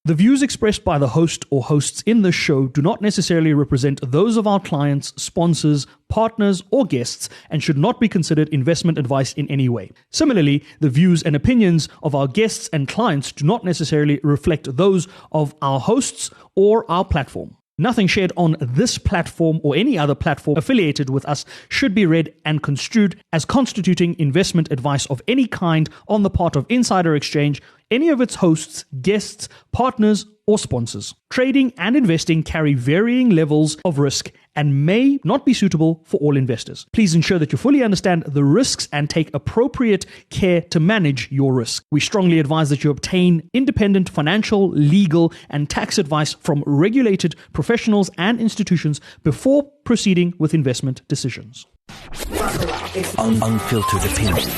The views expressed by the host or hosts in this show do not necessarily represent those of our clients, sponsors, partners, or guests and should not be considered investment advice in any way. Similarly, the views and opinions of our guests and clients do not necessarily reflect those of our hosts or our platform. Nothing shared on this platform or any other platform affiliated with us should be read and construed as constituting investment advice of any kind on the part of Insider Exchange, any of its hosts, guests, partners, or sponsors. Trading and investing carry varying levels of risk and may not be suitable for all investors. Please ensure that you fully understand the risks and take appropriate care to manage your risk. We strongly advise that you obtain independent financial, legal, and tax advice from regulated professionals and institutions before proceeding with investment decisions. Unfiltered opinions.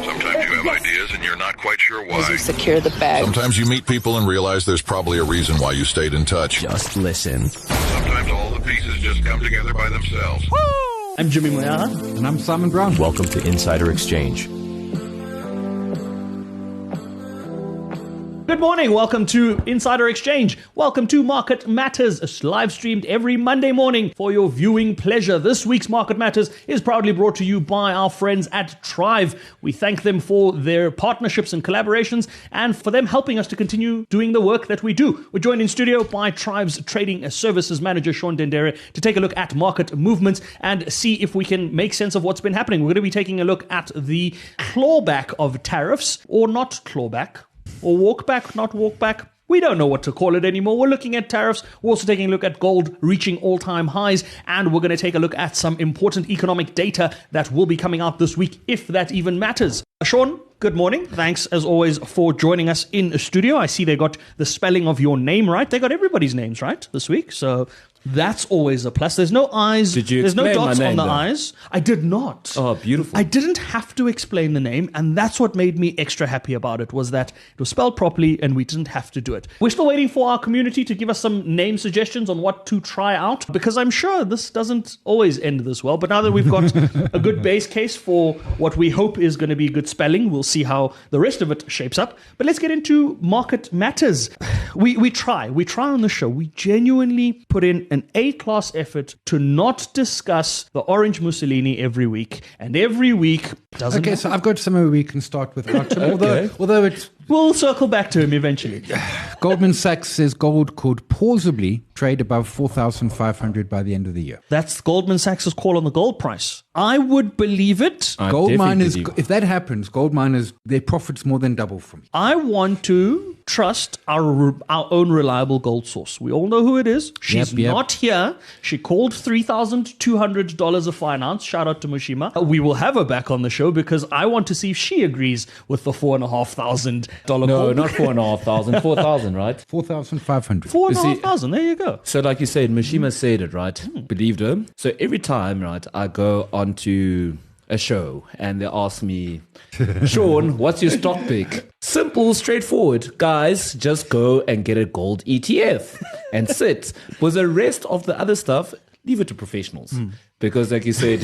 Sometimes you have ideas and you're not quite sure why. As you secure the bag. Sometimes you meet people and realize there's probably a reason why you stayed in touch. Just listen. Sometimes all the pieces just come together by themselves. I'm Jimmy Moyana. And I'm Simon Brown. Welcome to Insider Exchange. Good morning. Welcome to Insider Exchange. Welcome to Market Matters, live streamed every Monday morning for your viewing pleasure. This week's Market Matters is proudly brought to you by our friends at Tariff. We thank them for their partnerships and collaborations and for them helping us to continue doing the work that we do. We're joined in studio by Tariff's Trading Services Manager, Sean Dendere, to take a look at market movements and see if we can make sense of what's been happening. We're going to be taking a look at the clawback of tariffs, or not clawback, or walk back, not walk back. We don't know what to call it anymore. We're looking at tariffs. We're also taking a look at gold reaching all-time highs. And we're going to take a look at some important economic data that will be coming out this week, if that even matters. Sean, good morning. Thanks, as always, for joining us in the studio. I see they got the spelling of your name right. They got everybody's names right this week. So that's always a plus. There's no I's. Did you There's no explain dots my name, on the though? I's. I did not. Oh, beautiful. I didn't have to explain the name, and that's what made me extra happy about it, was that it was spelled properly and we didn't have to do it. We're still waiting for our community to give us some name suggestions on what to try out, because I'm sure this doesn't always end this well. But now that we've got a good base case for what we hope is going to be good spelling, we'll see how the rest of it shapes up. But let's get into Market Matters. We try on the show. We genuinely put in an A-class effort to not discuss the orange Mussolini every week. And every week doesn't Okay, so I've got somewhere we can start with. Although it's We'll circle back to him eventually. Goldman Sachs says gold could plausibly trade above 4,500 by the end of the year. That's Goldman Sachs' call on the gold price. I would believe it. Gold miners, if that happens, gold miners, their profits more than double from. I want to trust our own reliable gold source. We all know who it is. She's not here. She called $3,200 a fine ounce. Shout out to Mushima. We will have her back on the show because I want to see if she agrees with the $4,500 No, gold. not 4,500, 4,000, right? 4,500. $4,500. There you go. So like you said, Mishima said it, right? Believed her. So every time, right, I go onto a show and they ask me, Sean, what's your stock pick? Simple, straightforward. Guys, just go and get a gold ETF and sit. For the rest of the other stuff, leave it to professionals. Because like you said,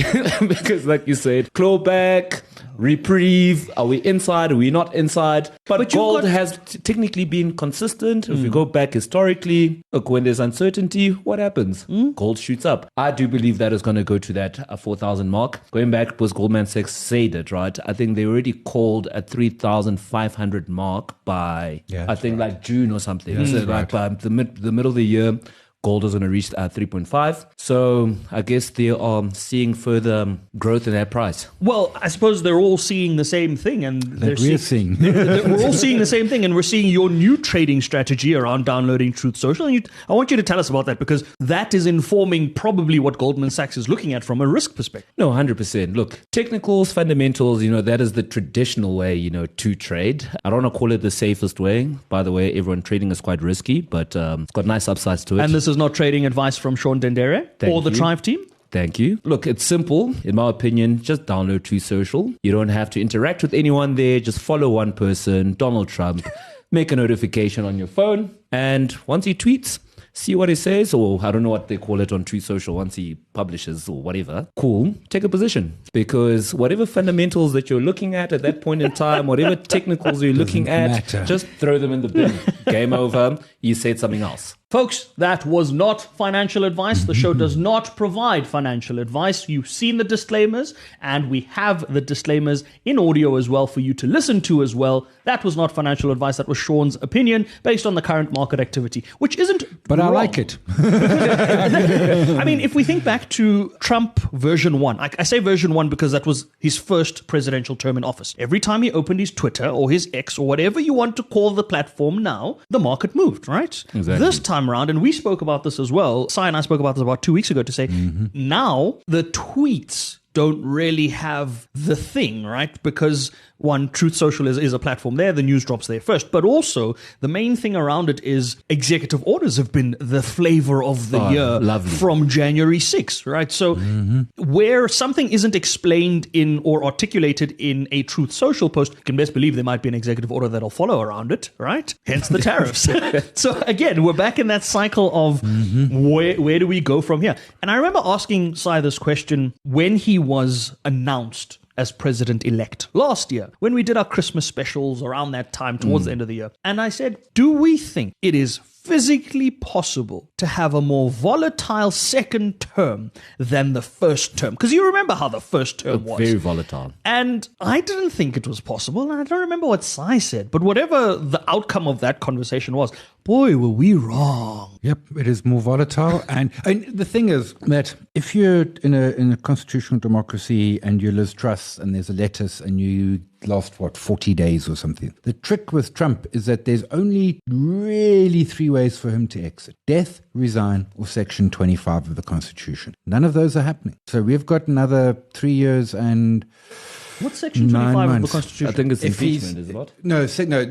clawback, reprieve, are we inside, are we not inside? But gold has technically been consistent. If we go back historically, look, when there's uncertainty, what happens? Gold shoots up. I do believe that is going to go to that 4,000 mark. Going back, because Goldman Sachs said it, right? I think they already called at 3,500 mark by, I think like June or something. So like by the middle of the year, gold is going to reach 3.5. So I guess they are seeing further growth in that price. Well, I suppose they're all seeing the same thing. And That we're seeing. we're all seeing the same thing. And we're seeing your new trading strategy around downloading Truth Social. And I want you to tell us about that, because that is informing probably what Goldman Sachs is looking at from a risk perspective. No, 100%. Look, technicals, fundamentals, that is the traditional way, to trade. I don't want to call it the safest way. By the way, everyone trading is quite risky, but it's got nice upsides to it. And this is not trading advice from Sean Dendere or the Tribe team? Thank you. Look, it's simple. In my opinion, just download Truth Social. You don't have to interact with anyone there. Just follow one person, Donald Trump. Make a notification on your phone. And once he tweets, see what he says, or I don't know what they call it on Truth Social once he publishes or whatever. Cool, take a position. Because whatever fundamentals that you're looking at that point in time, whatever technicals you're looking at, matter. just throw them in the bin. Game over. You said something else. Folks, that was not financial advice. The show does not provide financial advice. You've seen the disclaimers, and we have the disclaimers in audio as well for you to listen to as well. That was not financial advice. That was Sean's opinion based on the current market activity, which isn't But wrong. I like it. I mean, if we think back to Trump version 1, I say version 1 because that was his first presidential term in office. Every time he opened his Twitter or his X or whatever you want to call the platform now, the market moved, right? Exactly. This time around, and we spoke about this as well, Sai and I spoke about this about 2 weeks ago to say, now the tweets don't really have the thing, right? Because one, Truth Social is a platform there, the news drops there first. But also, the main thing around it is executive orders have been the flavor of the year lovely. from January 6th, right? So where something isn't explained in or articulated in a Truth Social post, you can best believe there might be an executive order that'll follow around it, right? Hence the tariffs. So again, we're back in that cycle of where do we go from here? And I remember asking Sai this question when he was announced as president-elect last year, when we did our Christmas specials around that time towards the end of the year. And I said, do we think it is physically possible to have a more volatile second term than the first term? Because you remember how the first term was. Very volatile. And I didn't think it was possible. And I don't remember what Sai said. But whatever the outcome of that conversation was, boy, were we wrong. Yep, it is more volatile. And the thing is that if you're in a constitutional democracy and you Liz Truss and there's a lettuce and you last, 40 days or something. The trick with Trump is that there's only really 3 ways for him to exit. Death, resign, or Section 25 of the Constitution. None of those are happening. So we've got another 3 years and... What's Section 25 of the months. Constitution? I think it's If impeachment, is it not?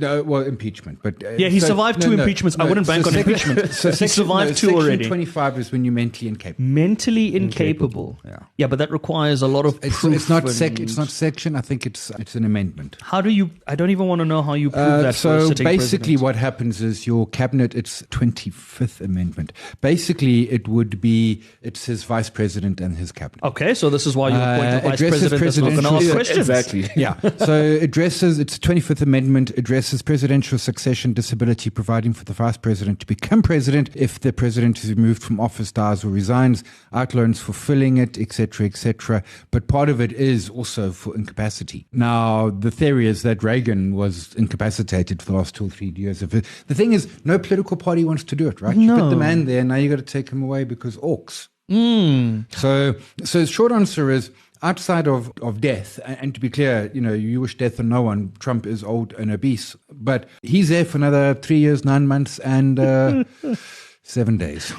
No, well, impeachment. But Yeah, he survived 2 impeachments. I wouldn't bank on impeachment. So he survived 2 already. Section 25 is when you're mentally incapable. Mentally incapable. Yeah. But that requires a lot of It's proof. not and- it's not section. I think it's an amendment. How do you... I don't even want to know how you prove that for a So sitting basically president. what happens is your cabinet, it's 25th amendment. Basically it would be, it's his vice president and his cabinet. Okay, so this is why you appoint a vice addresses president that's not going to ask presidential- questions. Exactly. Yeah. So it's 25th Amendment, addresses presidential succession disability, providing for the vice president to become president if the president is removed from office, dies or resigns, outlines fulfilling it, etc., etc. But part of it is also for incapacity. Now, the theory is that Reagan was incapacitated for the last 2 or 3 years of it. The thing is, no political party wants to do it, right? You put the man there, now you got to take him away because orcs. So the short answer is, outside of death, and to be clear, you wish death on no one. Trump is old and obese, but he's there for another 3 years, 9 months, and 7 days.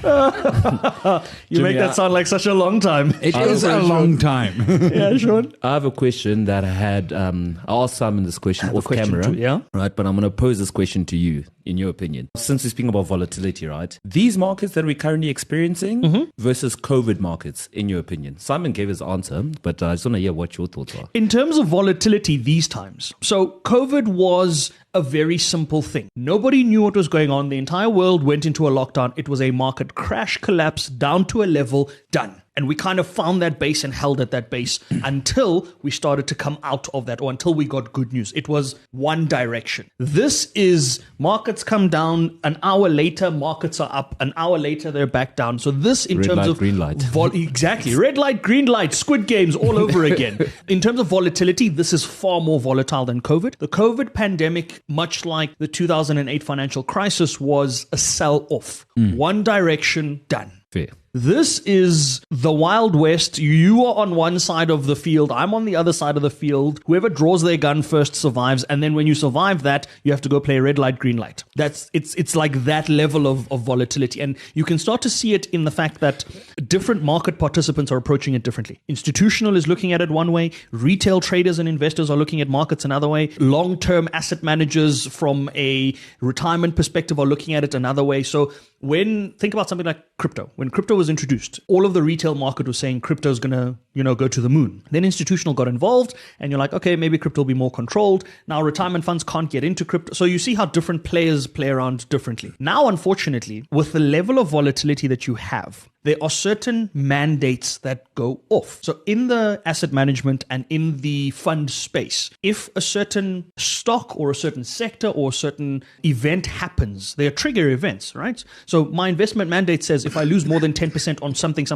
You make that sound like such a long time. It is a long time. Yeah, Sean. I have a question that I had. I asked Simon this question off camera. too, yeah. Right, but I'm going to pose this question to you, in your opinion. Since we're speaking about volatility, right? These markets that we're currently experiencing versus COVID markets, in your opinion. Simon gave his answer, but I just want to hear what your thoughts are. In terms of volatility these times, so COVID was a very simple thing. Nobody knew what was going on. The entire world went into a lockdown. It was a market crash, collapse, down to a level, done. And we kind of found that base and held at that base until we started to come out of that, or until we got good news. It was one direction. This is markets come down, an hour later, markets are up, an hour later, they're back down. So this in Red terms light, of... green light. Exactly. Red light, green light, Squid Games all over again. In terms of volatility, this is far more volatile than COVID. The COVID pandemic, much like the 2008 financial crisis, was a sell-off. One direction, done. Fair. This is the Wild West. You are on one side of the field. I'm on the other side of the field. Whoever draws their gun first survives. And then when you survive that, you have to go play red light, green light. It's like that level of volatility. And you can start to see it in the fact that different market participants are approaching it differently. Institutional is looking at it one way. Retail traders and investors are looking at markets another way. Long-term asset managers from a retirement perspective are looking at it another way. So think about something like crypto. When crypto was was introduced, all of the retail market was saying crypto is going to, go to the moon. Then institutional got involved and you're like, okay, maybe crypto will be more controlled. Now retirement funds can't get into crypto. So you see how different players play around differently. Now, unfortunately, with the level of volatility that you have, there are certain mandates that go off. So in the asset management and in the fund space, if a certain stock or a certain sector or a certain event happens, they are trigger events, right? So my investment mandate says if I lose more than 10% on something,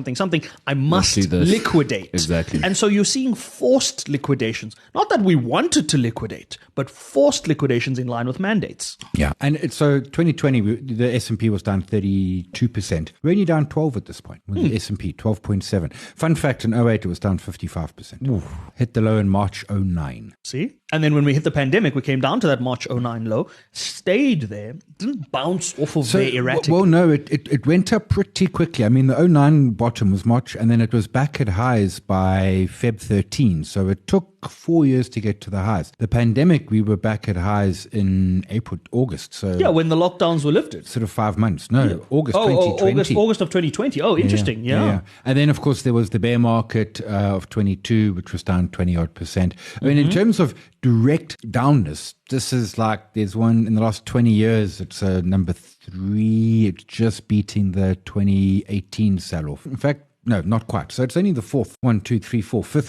I must liquidate. Exactly. And so you're seeing forced liquidations. Not that we wanted to liquidate, but forced liquidations in line with mandates. Yeah. And so 2020, the S&P was down 32%. We're only down 12 at this point with the S&P, 12.7. Fun fact, in 08, it was down 55%. Ooh. Hit the low in March 09. See? And then when we hit the pandemic, we came down to that March 09 low, stayed there, didn't bounce off of there erratically. Well, no, it went up pretty quickly. I mean, the 09 bottom was March, and then it was back at highs by Feb 13. So it took 4 years to get to the highs. The pandemic, we were back at highs in August. So yeah, when the lockdowns were lifted. Sort of 5 months. No, August 2020. August of 2020. Oh, interesting. Yeah. And then, of course, there was the bear market of 22, which was down 20-odd%. I mean, in terms of direct downness, this is like, there's one in the last 20 years, it's number 3, it's just beating the 2018 sell-off. In fact, no, not quite. So it's only the fifth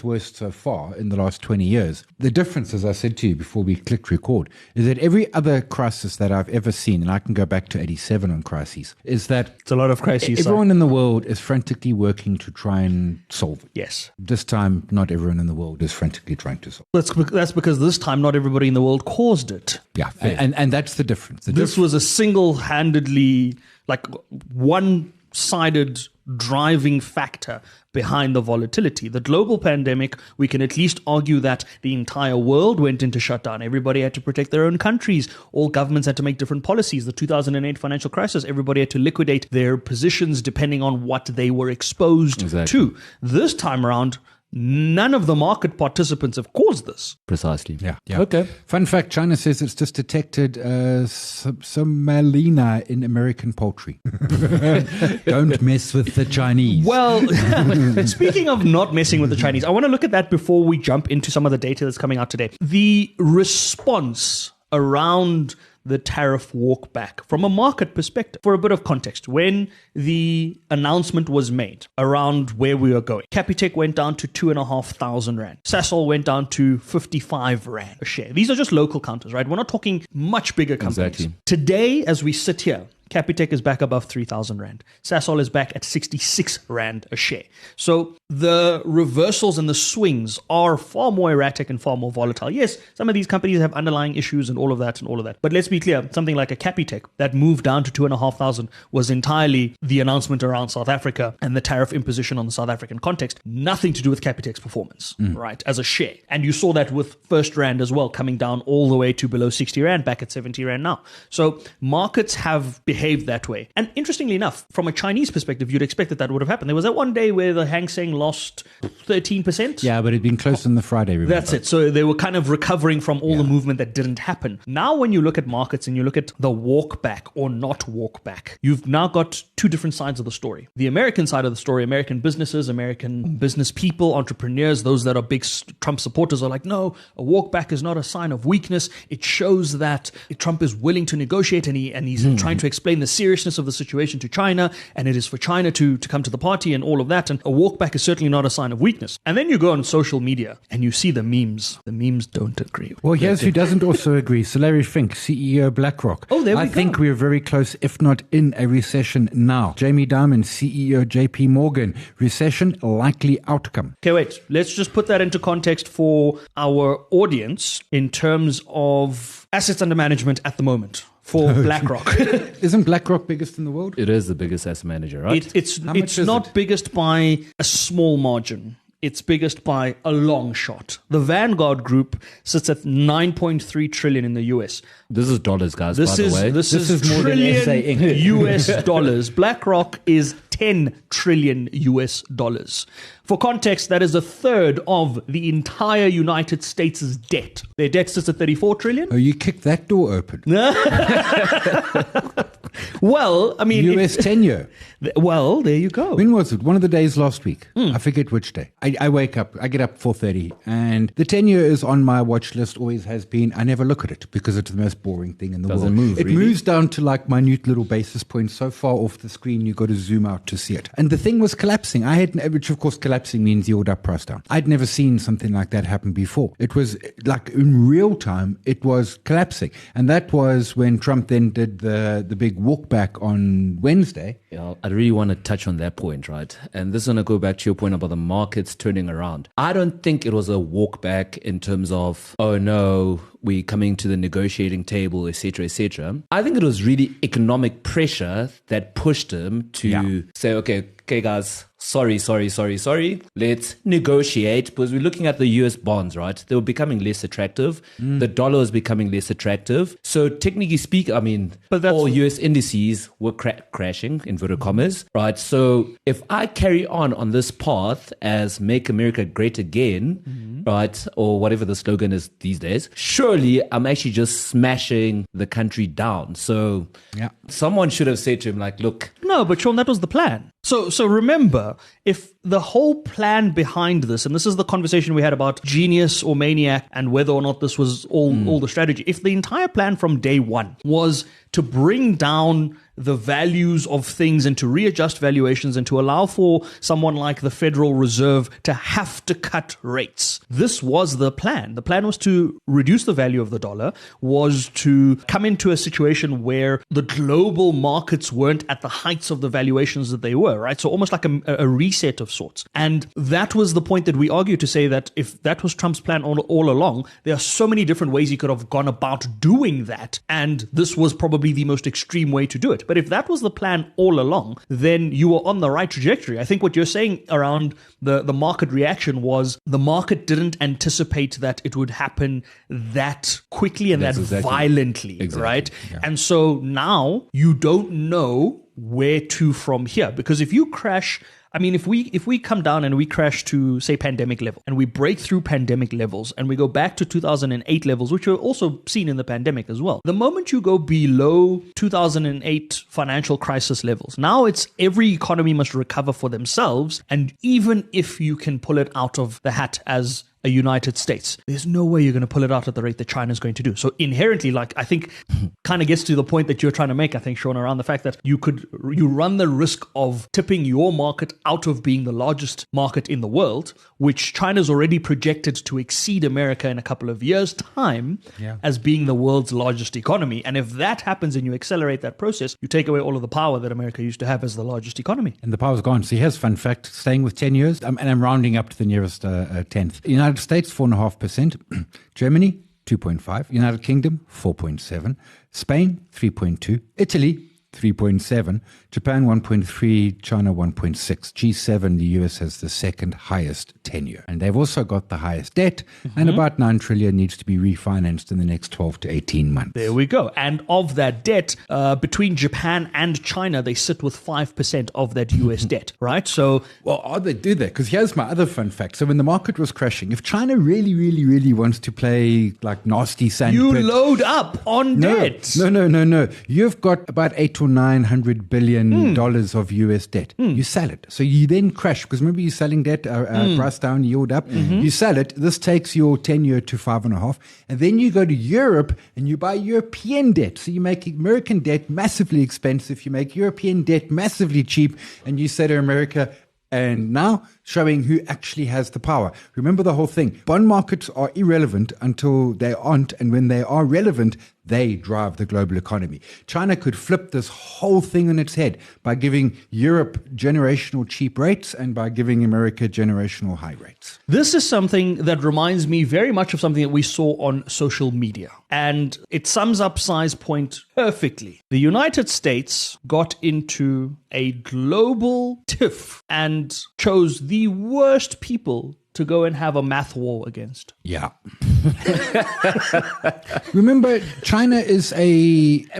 worst so far in the last 20 years. The difference, as I said to you before we clicked record, is that every other crisis that I've ever seen, and I can go back to 87 on crises, is that it's a lot of crises. Everyone in the world is frantically working to try and solve it. Yes. This time, not everyone in the world is frantically trying to solve it. That's because this time, not everybody in the world caused it. Yeah, and that's the difference. This was a single-handedly, like one-sided driving factor behind the volatility. The global pandemic, we can at least argue that the entire world went into shutdown. Everybody had to protect their own countries. All governments had to make different policies. The 2008 financial crisis, everybody had to liquidate their positions depending on what they were exposed to. This time around, none of the market participants have caused this. Precisely. Yeah. Okay. Fun fact, China says it's just detected Somalina in American poultry. Don't mess with the Chinese. Well, speaking of not messing with the Chinese, I want to look at that before we jump into some of the data that's coming out today. The response around the tariff walk back from a market perspective. For a bit of context, when the announcement was made around where we were going, Capitec went down to 2,500 Rand. Sasol went down to 55 Rand a share. These are just local counters, right? We're not talking much bigger companies. Exactly. Today, as we sit here, Capitec is back above 3,000 Rand. Sasol is back at 66 Rand a share. So the reversals and the swings are far more erratic and far more volatile. Yes, some of these companies have underlying issues and all of that. But let's be clear, something like a Capitec that moved down to 2,500 was entirely the announcement around South Africa and the tariff imposition on the South African context. Nothing to do with Capitec's performance, right, as a share. And you saw that with First Rand as well, coming down all the way to below 60 Rand, back at 70 Rand now. So markets have behaved that way. And interestingly enough, from a Chinese perspective, you'd expect that would have happened. There was that one day where the Hang Seng lost 13%. Yeah, but it'd been close on the Friday, remember? That's it. So they were kind of recovering from all the movement that didn't happen. Now, when you look at markets and you look at the walk back or not walk back, you've now got two different sides of the story. The American side of the story, American businesses, American business people, entrepreneurs, those that are big Trump supporters are like, no, a walk back is not a sign of weakness. It shows that Trump is willing to negotiate and he's trying to explain the seriousness of the situation to China, and it is for China to come to the party and all of that. And a walk back is certainly not a sign of weakness. And then you go on social media and you see the memes. The memes don't agree. Well, here's who doesn't also agree. Sir Larry Fink, CEO BlackRock. Oh, there we go. I think we're very close, if not in a recession now. Jamie Dimon, CEO JP Morgan, recession likely outcome. Okay, wait. Let's just put that into context for our audience in terms of assets under management at the moment. For BlackRock. Isn't BlackRock biggest in the world? It is the biggest asset manager, right? It's not biggest by a small margin. It's biggest by a long shot. The Vanguard Group sits at 9.3 trillion in the US. This is dollars, guys, by the way. This is more than SA Inc. US dollars. BlackRock is 10 trillion US dollars. For context, that is a third of the entire United States' debt. Their debt sits at 34 trillion. Oh, you kicked that door open. Well, I mean... US 10-year. Well, there you go. When was it? One of the days last week. I forget which day. I wake up, I get up 4:30, and the 10-year is on my watch list, always has been. I never look at it because it's the most boring thing in the world. Move, it really? moves down to like minute little basis points so far off the screen, you got to zoom out to see it. And the thing was collapsing. Which of course collapsing means yield up, price down. I'd never seen something like that happen before. It was like in real time, it was collapsing. And that was when Trump then did the big walk back on Wednesday. Yeah, I really want to touch on that point, right? And this is going to go back to your point about the markets turning around. I don't think it was a walk back in terms of, oh no, we coming to the negotiating table, etc., etc. I think it was really economic pressure that pushed him to say, okay, guys, sorry. Let's negotiate, because we're looking at the US bonds, right? They were becoming less attractive. The dollar is becoming less attractive. So technically speaking, I mean, all US indices were crashing, inverted commas, right? So if I carry on this path as Make America Great Again, right? Or whatever the slogan is these days, surely I'm actually just smashing the country down. So someone should have said to him, like, look. No, but Sean, that was the plan. So remember, if the whole plan behind this, and this is the conversation we had about genius or maniac and whether or not this was all the strategy, if the entire plan from day one was to bring down the values of things and to readjust valuations and to allow for someone like the Federal Reserve to have to cut rates. This was the plan. The plan was to reduce the value of the dollar, was to come into a situation where the global markets weren't at the heights of the valuations that they were, right? So almost like a reset of sorts. And that was the point that we argue to say that if that was Trump's plan all along, there are so many different ways he could have gone about doing that. And this was probably the most extreme way to do it. But if that was the plan all along, then you were on the right trajectory. I think what you're saying around the market reaction was the market didn't anticipate that it would happen that quickly and that violently, right? Yeah. And so now you don't know where to from here. Because if you crash, I mean, if we come down and we crash to, say, pandemic level, and we break through pandemic levels, and we go back to 2008 levels, which were also seen in the pandemic as well, the moment you go below 2008 financial crisis levels, now it's every economy must recover for themselves. And even if you can pull it out of the hat as a United States, there's no way you're going to pull it out at the rate that China's going to do. So inherently, like, I think kind of gets to the point that you're trying to make, I think, Sean, around the fact that you run the risk of tipping your market out of being the largest market in the world, which China's already projected to exceed America in a couple of years' time as being the world's largest economy. And if that happens and you accelerate that process, you take away all of the power that America used to have as the largest economy. And the power's gone. So here's a fun fact, staying with 10 years, and I'm rounding up to the nearest 10th. United States, 4.5%. Germany, 2.5%. United Kingdom, 4.7%. Spain, 3.2%. Italy, 3.7%. Japan, 1.3%. China, 1.6%. G7, the US has the second highest tenure. And they've also got the highest debt, and about 9 trillion needs to be refinanced in the next 12 to 18 months. There we go. And of that debt, between Japan and China, they sit with 5% of that US debt, right? So, well, they do that? Because here's my other fun fact. So when the market was crashing, if China really wants to play like nasty sandpit, load up on debt. No. You've got about 800 to 900 billion dollars of US debt. You sell it. So you then crash, because remember you're selling debt, price down, yield up. You sell it. This takes your tenure to 5.5. And then you go to Europe and you buy European debt. So you make American debt massively expensive. You make European debt massively cheap. And you say to America, and now showing who actually has the power. Remember the whole thing. Bond markets are irrelevant until they aren't. And when they are relevant, they drive the global economy. China could flip this whole thing on its head by giving Europe generational cheap rates and by giving America generational high rates. This is something that reminds me very much of something that we saw on social media. And it sums up Sai's point perfectly. The United States got into a global tiff and chose the worst people to go and have a math war against. Yeah. Remember, China is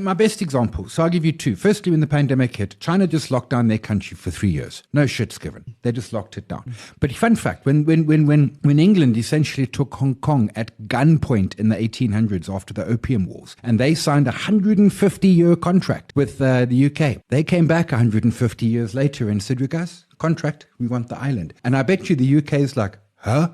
my best example. So I'll give you two. Firstly, when the pandemic hit, China just locked down their country for 3 years. No shits given. They just locked it down. But fun fact, when England essentially took Hong Kong at gunpoint in the 1800s after the Opium Wars, and they signed a 150-year contract with the UK, they came back 150 years later and said, guys, contract, we want the island. And I bet you the UK is like, huh?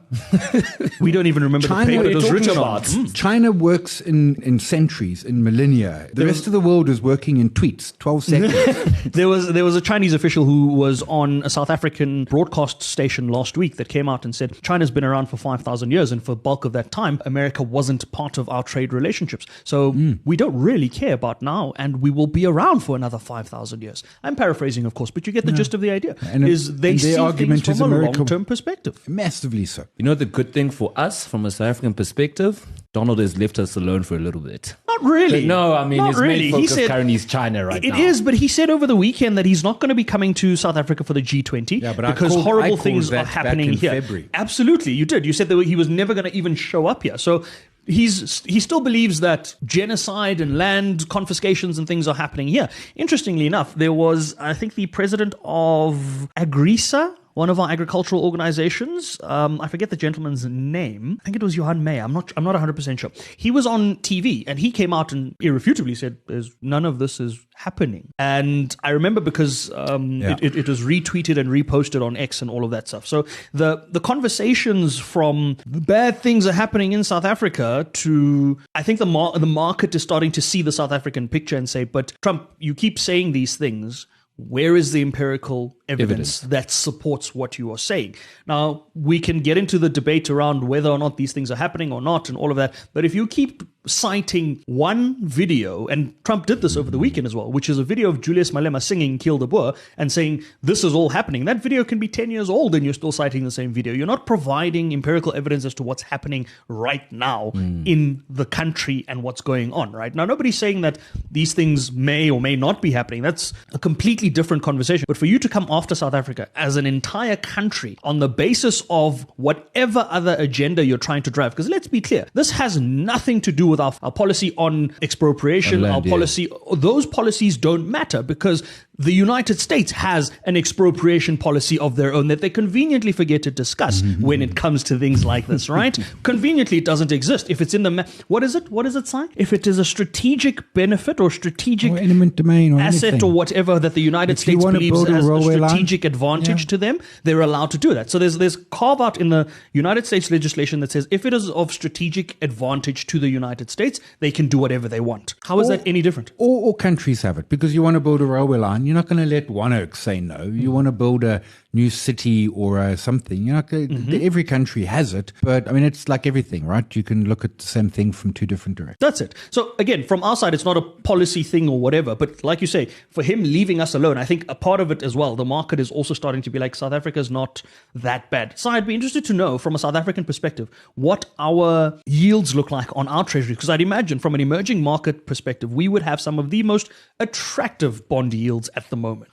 We don't even remember China, the paper it was written about. China works in centuries, in millennia. The rest of the world is working in tweets, 12 seconds. There was a Chinese official who was on a South African broadcast station last week that came out and said China's been around for 5,000 years, and for bulk of that time, America wasn't part of our trade relationships. So we don't really care about now, and we will be around for another 5,000 years. I'm paraphrasing, of course, but you get the gist of the idea. And they see argument things is from a America- long-term perspective. Massively so. You know the good thing for us from a South African perspective? Donald has left us alone for a little bit. Not really. No, I mean, Not his really. main focus currently is China right now. It is, but he said over the weekend that he's not going to be coming to South Africa for the G20 Yeah, but because I horrible called things that are happening back in here. February. Absolutely, you did. You said that he was never going to even show up here. So he still believes that genocide and land confiscations and things are happening here. Interestingly enough, there was, I think, the president of Agrisa, one of our agricultural organizations. I forget the gentleman's name. I think it was Johan May. I'm not 100% sure. He was on TV and he came out and irrefutably said, "There's none of this is happening." And I remember because it was retweeted and reposted on X and all of that stuff. So the conversations from bad things are happening in South Africa to, I think the market is starting to see the South African picture and say, but Trump, you keep saying these things. Where is the empirical evidence that supports what you are saying? Now, we can get into the debate around whether or not these things are happening or not and all of that. But if you keep citing one video, and Trump did this over the weekend as well, which is a video of Julius Malema singing Kill the Boer and saying this is all happening. That video can be 10 years old and you're still citing the same video. You're not providing empirical evidence as to what's happening right now in the country and what's going on, right? Now, nobody's saying that these things may or may not be happening. That's a completely different conversation. But for you to come after South Africa as an entire country on the basis of whatever other agenda you're trying to drive, because let's be clear, this has nothing to do with our policy on expropriation, our policy, those policies don't matter because the United States has an expropriation policy of their own that they conveniently forget to discuss when it comes to things like this, right? Conveniently, it doesn't exist. If it's in the, what is it, Si? If it is a strategic benefit or strategic Or eminent domain or asset anything. or whatever that the United If you States wanna believes build a has a railway line, strategic advantage to them, they're allowed to do that. So there's carve out in the United States legislation that says if it is of strategic advantage to the United States, they can do whatever they want. How is that any different? All countries have it because you want to build a railway line. You're not going to let One Oak say no. You want to build a new city or something. You're not gonna, every country has it, but I mean, it's like everything, right? You can look at the same thing from two different directions. That's it. So again, from our side, it's not a policy thing or whatever, but like you say, for him leaving us alone, I think a part of it as well, the market is also starting to be like, South Africa's not that bad. So I'd be interested to know from a South African perspective, what our yields look like on our treasury, because I'd imagine from an emerging market perspective, we would have some of the most attractive bond yields at the moment.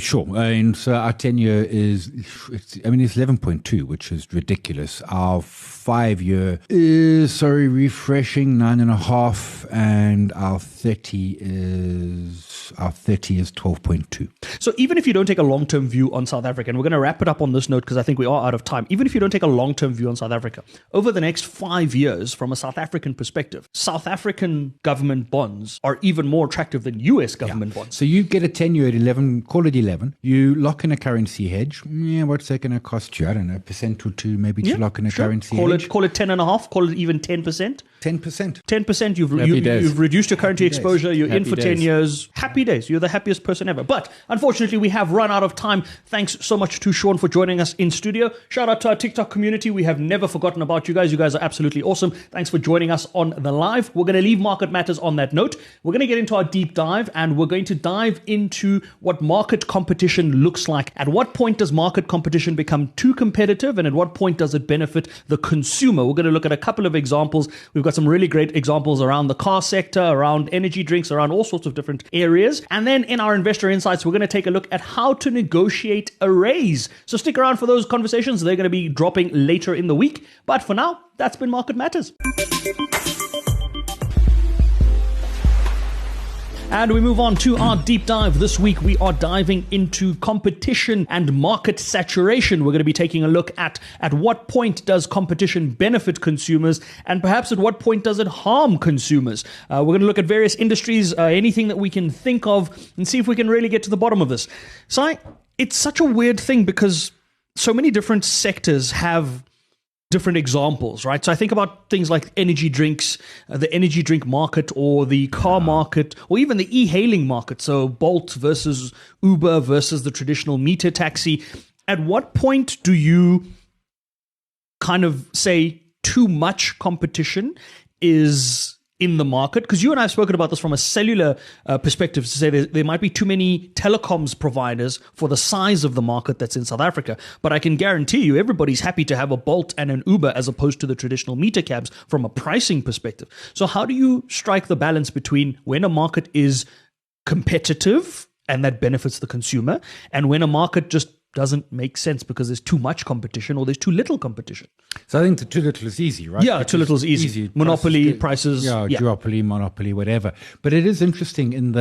Sure. And so our 10-year is, it's 11.2, which is ridiculous. Our 5-year is, refreshing 9.5, and our 30 is 12.2. So even if you don't take a long-term view on South Africa, and we're going to wrap it up on this note because I think we are out of time. Even if you don't take a long-term view on South Africa, over the next 5 years, from a South African perspective, South African government bonds are even more attractive than US government bonds. So you get a 10-year at 11, call it 11. You lock in a currency hedge. Yeah, what's that going to cost you? I don't know, 1% or 2% maybe to lock in a currency hedge. Call it 10.5%, call it even 10%. 10%. 10%, you've reduced your currency exposure, you're in for 10 years. Happy days. You're the happiest person ever. But unfortunately, we have run out of time. Thanks so much to Sean for joining us in studio. Shout out to our TikTok community. We have never forgotten about you guys. You guys are absolutely awesome. Thanks for joining us on the live. We're going to leave Market Matters on that note. We're going to get into our deep dive, and we're going to dive into what market competition looks like. At what point does market competition become too competitive, and at what point does it benefit the consumer? We're going to look at a couple of examples. We've got some really great examples around the car sector, around energy drinks, around all sorts of different areas. is. And then in our Investor Insights, we're going to take a look at how to negotiate a raise. So stick around for those conversations. They're going to be dropping later in the week. But for now, that's been Market Matters. And we move on to our deep dive. This week, we are diving into competition and market saturation. We're going to be taking a look at what point does competition benefit consumers, and perhaps at what point does it harm consumers. We're going to look at various industries, anything that we can think of, and see if we can really get to the bottom of this. So it's such a weird thing because so many different sectors have different examples, right? So I think about things like energy drinks, the energy drink market, or the car market, or even the e-hailing market. So Bolt versus Uber versus the traditional meter taxi. At what point do you kind of say too much competition is in the market? Because you and I have spoken about this from a cellular perspective, to say there might be too many telecoms providers for the size of the market that's in South Africa. But I can guarantee you everybody's happy to have a Bolt and an Uber as opposed to the traditional meter cabs from a pricing perspective. So how do you strike the balance between when a market is competitive and that benefits the consumer, and when a market just doesn't make sense because there's too much competition or there's too little competition? So I think the too little is easy, right? Yeah, too little is easy. Monopoly, prices. Yeah, duopoly, monopoly, whatever. But it is interesting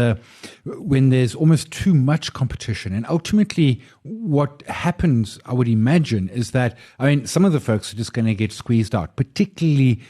when there's almost too much competition. And ultimately what happens, I would imagine, is that, some of the folks are just going to get squeezed out, particularly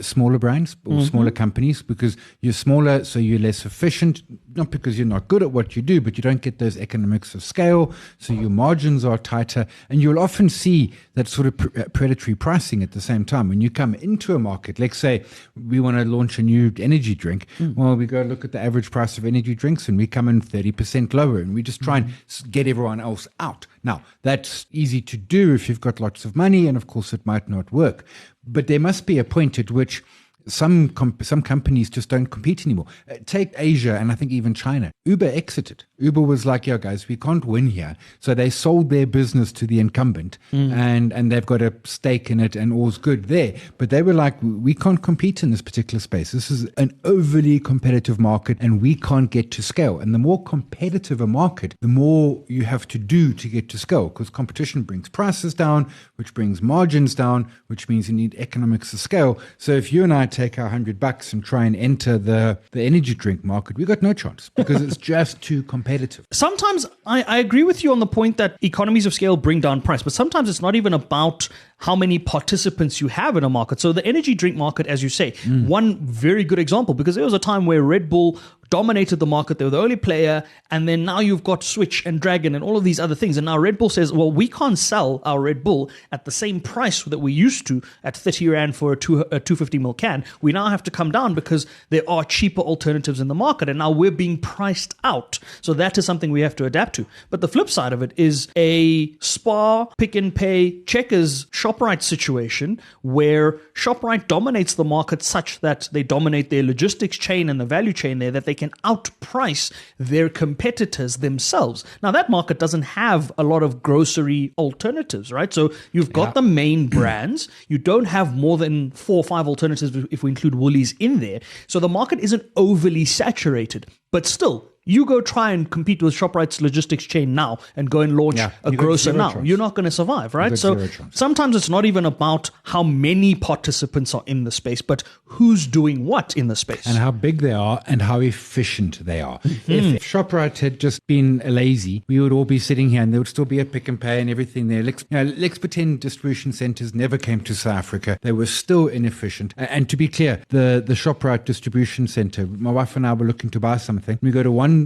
smaller brands or smaller companies, because you're smaller, so you're less efficient, not because you're not good at what you do, but you don't get those economics of scale, so your margins are tighter, and you'll often see that sort of predatory pricing at the same time. When you come into a market, let's say we want to launch a new energy drink, well, we go look at the average price of energy drinks and we come in 30% lower, and we just try and get everyone else out. Now, that's easy to do if you've got lots of money, and of course it might not work. But there must be a point at which some companies just don't compete anymore. Take Asia, and I think even China. Uber exited. Uber was like, yeah, guys, we can't win here. So they sold their business to the incumbent, and they've got a stake in it, and all's good there. But they were like, we can't compete in this particular space. This is an overly competitive market, and we can't get to scale. And the more competitive a market, the more you have to do to get to scale, because competition brings prices down, which brings margins down, which means you need economics of scale. So if you and I take our $100 and try and enter the energy drink market, we got no chance because it's just too competitive. Sometimes I agree with you on the point that economies of scale bring down price, but sometimes it's not even about how many participants you have in a market. So the energy drink market, as you say, one very good example, because there was a time where Red Bull dominated the market. They were the only player. And then now you've got Switch and Dragon and all of these other things. And now Red Bull says, well, we can't sell our Red Bull at the same price that we used to at 30 Rand for a 250ml can. We now have to come down because there are cheaper alternatives in the market. And now we're being priced out. So that is something we have to adapt to. But the flip side of it is a Spar, Pick n Pay, Checkers, ShopRite situation where ShopRite dominates the market such that they dominate their logistics chain and the value chain there, that they can outprice their competitors themselves. Now, that market doesn't have a lot of grocery alternatives, right? So you've got the main brands. You don't have more than 4 or 5 alternatives if we include Woolies in there. So the market isn't overly saturated, but still, you go try and compete with ShopRite's logistics chain now and go and launch a grocer now. Chance. You're not going to survive, right? So sometimes it's not even about how many participants are in the space, but who's doing what in the space. And how big they are and how efficient they are. If ShopRite had just been lazy, we would all be sitting here and there would still be a Pick n Pay and everything there. Let's pretend distribution centers never came to South Africa. They were still inefficient. And to be clear, the ShopRite distribution center, my wife and I were looking to buy something. We go to one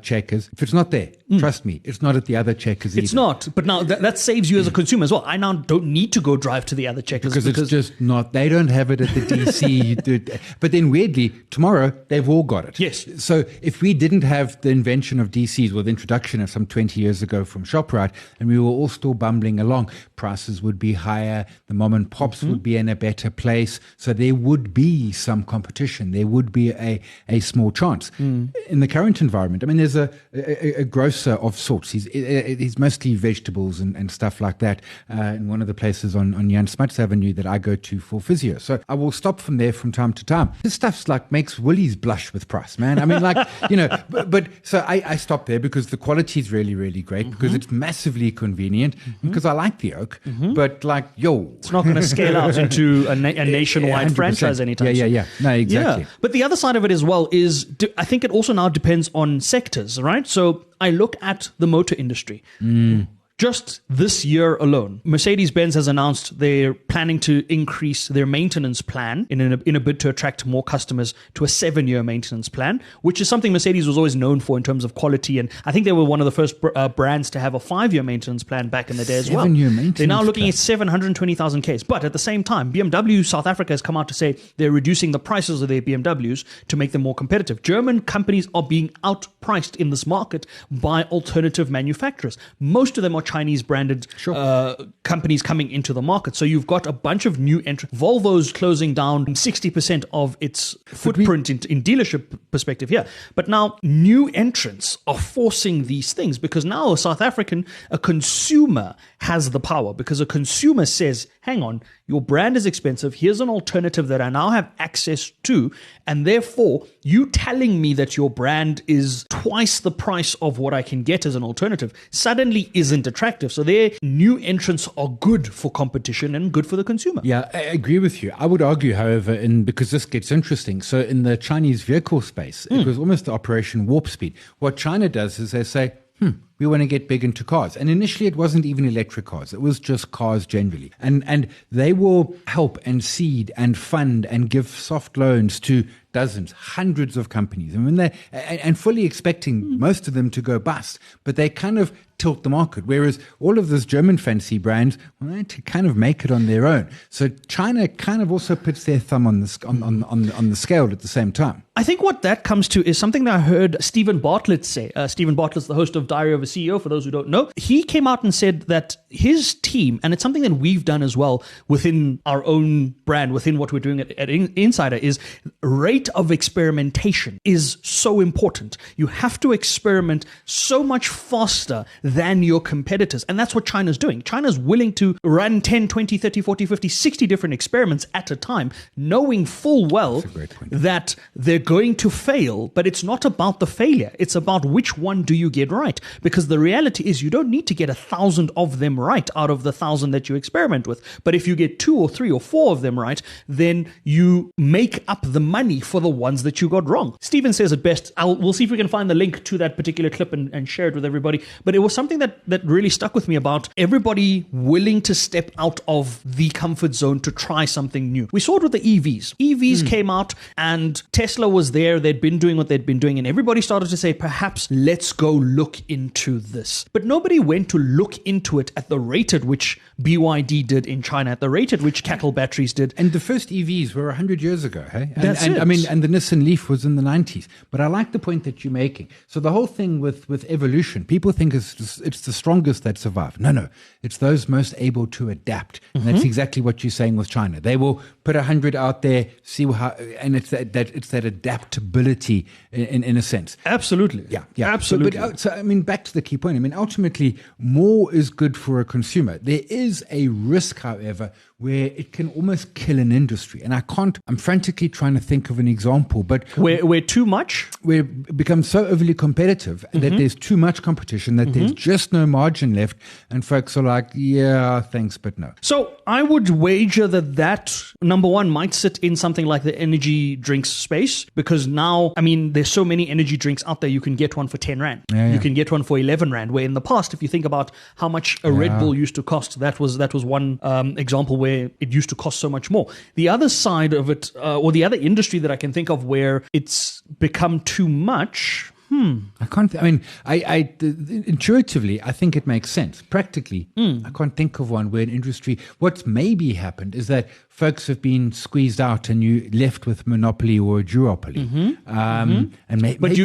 Checkers. If it's not there, trust me, it's not at the other Checkers either. It's not. But now that saves you as a consumer as well. I now don't need to go drive to the other Checkers. Because it's just not, they don't have it at the DC. But then weirdly, tomorrow, they've all got it. Yes. So if we didn't have the invention of DCs, or the introduction of some 20 years ago from ShopRite, and we were all still bumbling along, prices would be higher, the mom and pops would be in a better place. So there would be some competition. There would be a small chance. In the current environment, environment. I mean, there's a grocer of sorts. He's mostly vegetables and stuff like that in one of the places on Jan Smuts Avenue that I go to for physio. So I will stop from there from time to time. This stuff's like makes willies blush with price, man. I mean, like, but so I stop there because the quality is really, really great, because it's massively convenient, because I like the oak, but like, it's not going to scale out into a nationwide 100%. franchise anytime soon. Yeah. No, exactly. Yeah. But the other side of it as well is, I think it also now depends on sectors, right? So I look at the motor industry. Just this year alone, Mercedes-Benz has announced they're planning to increase their maintenance plan in a bid to attract more customers to a 7-year maintenance plan, which is something Mercedes was always known for in terms of quality. And I think they were one of the first brands to have a 5-year maintenance plan back in the day as well. 7-year maintenance They're now looking plan. at 720,000 Ks. But at the same time, BMW South Africa has come out to say they're reducing the prices of their BMWs to make them more competitive. German companies are being outpriced in this market by alternative manufacturers. Most of them are Chinese branded companies coming into the market. So you've got a bunch of new entrants. Volvo's closing down 60% of its footprint in dealership perspective here. But now new entrants are forcing these things, because now a consumer has the power, because a consumer says, hang on, your brand is expensive. Here's an alternative that I now have access to. And therefore, you telling me that your brand is twice the price of what I can get as an alternative suddenly isn't attractive. So their new entrants are good for competition and good for the consumer. Yeah, I agree with you. I would argue, however, because this gets interesting. So in the Chinese vehicle space, it was almost the Operation Warp Speed. What China does is they say, we want to get big into cars. And initially it wasn't even electric cars. It was just cars generally. And they will help and seed and fund and give soft loans to dozens, hundreds of companies. I mean, and fully expecting most of them to go bust, but they kind of tilt the market. Whereas all of those German fancy brands, well, they to kind of make it on their own. So China kind of also puts their thumb on the scale at the same time. I think what that comes to is something that I heard Stephen Bartlett say. Stephen Bartlett's the host of Diary of a CEO, for those who don't know. He came out and said that his team, and it's something that we've done as well within our own brand, within what we're doing at Insider, is rate of experimentation is so important. You have to experiment so much faster than your competitors. And that's what China's doing. China's willing to run 10, 20, 30, 40, 50, 60 different experiments at a time, knowing full well that they're going to fail, but it's not about the failure. It's about which one do you get right. Because the reality is you don't need to get 1,000 of them right out of the 1,000 that you experiment with. But if you get 2 or 3 or 4 of them right, then you make up the money for the ones that you got wrong. Stephen says it best. We'll see if we can find the link to that particular clip and share it with everybody. But it was something that really stuck with me about everybody willing to step out of the comfort zone to try something new. We saw it with the EVs. EVs came out and Tesla was there. They'd been doing what they'd been doing, and everybody started to say, perhaps let's go look into this. But nobody went to look into it at the rate at which BYD did in China, at the rate at which Cattle Batteries did. And the first EVs were 100 years ago, hey? That's it. I mean, and the Nissan Leaf was in the 90s. But I like the point that you're making. So the whole thing with evolution, people think it's the strongest that survive. No. It's those most able to adapt. And that's exactly what you're saying with China. They will put 100 out there, see how, and it's that adaptability in a sense. Absolutely. Yeah. Absolutely. So, I mean, back to the key point. I mean, ultimately, more is good for a consumer. There is a risk, however, where it can almost kill an industry. And I'm frantically trying to think of an example, but where too much? Where it becomes so overly competitive that there's too much competition, that there's just no margin left. And folks are like, yeah, thanks, but no. So I would wager that number one might sit in something like the energy drinks space, because now, I mean, there's so many energy drinks out there. You can get one for 10 Rand. Yeah. You can get one for 11 Rand, where in the past, if you think about how much a Red Bull used to cost, that was one example where it used to cost so much more. The other side of it, or the other industry that I can think of where it's become too much. I can't. Intuitively, I think it makes sense. Practically, I can't think of one where an industry. What's maybe happened is that folks have been squeezed out, and you left with monopoly or a duopoly.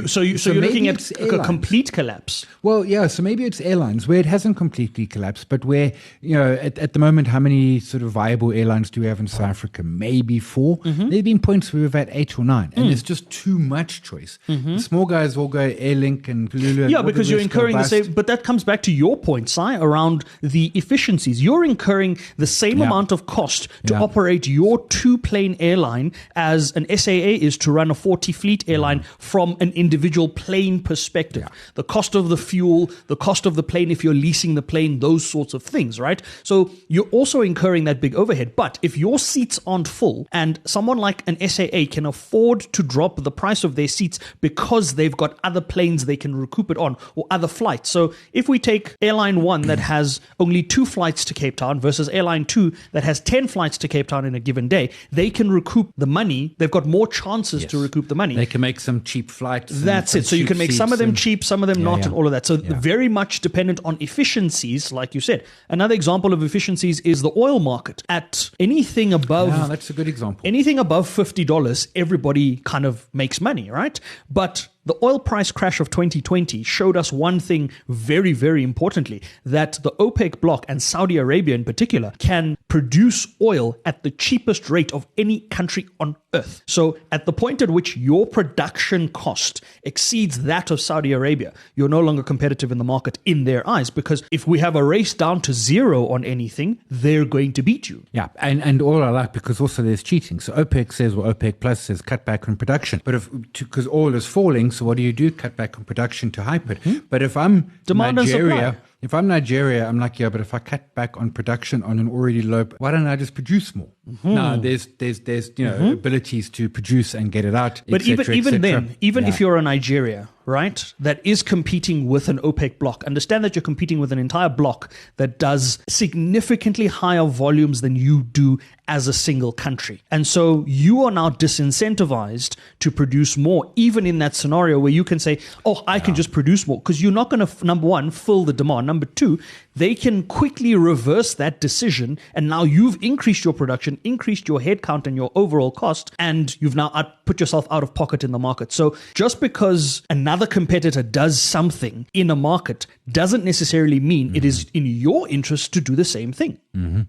So you're looking at a complete collapse. Well, yeah. So maybe it's airlines where it hasn't completely collapsed, but where at the moment, how many sort of viable airlines do we have in South Africa? Maybe 4. There've been points where we've had 8 or 9, and there's just too much choice. The small guys all go Airlink and Kululu. Yeah, because you're incurring the same. But that comes back to your point, Si, around the efficiencies. You're incurring the same amount of cost to operate your 2-plane airline as an SAA is to run a 40-fleet airline from an individual plane perspective. The cost of the fuel, the cost of the plane if you're leasing the plane, those sorts of things, right? So you're also incurring that big overhead. But if your seats aren't full and someone like an SAA can afford to drop the price of their seats because they've got other planes they can recoup it on or other flights. So if we take Airline 1 that has only 2 flights to Cape Town versus Airline 2 that has 10 flights to Cape Town in a given day, they can recoup the money. They've got more chances to recoup the money. They can make some cheap flights. That's it. So you can make some of them cheap, some of them not, and all of that. So very much dependent on efficiencies, like you said. Another example of efficiencies is the oil market. At anything above... Yeah, that's a good example. Anything above $50, everybody kind of makes money, right? But the oil price crash of 2020 showed us one thing very, very importantly, that the OPEC bloc and Saudi Arabia in particular can produce oil at the cheapest rate of any country on earth. So at the point at which your production cost exceeds that of Saudi Arabia, you're no longer competitive in the market in their eyes, because if we have a race down to zero on anything, they're going to beat you. Yeah, and all I like, because also there's cheating. So OPEC says, well, OPEC Plus says cut back on production. But because oil is falling, so what do? Cut back on production to hype it. But if I'm Nigeria, I'm like, yeah, but if I cut back on production on an already low, why don't I just produce more? Now there's abilities to produce and get it out. But even then, if you're a Nigeria, right, that is competing with an OPEC bloc, understand that you're competing with an entire bloc that does significantly higher volumes than you do as a single country. And so you are now disincentivized to produce more, even in that scenario where you can say, oh, I can just produce more, because you're not going to, number one, fill the demand. Number two, they can quickly reverse that decision, and now you've increased your production, increased your headcount and your overall cost, and you've now put yourself out of pocket in the market. So just because another competitor does something in a market doesn't necessarily mean it is in your interest to do the same thing.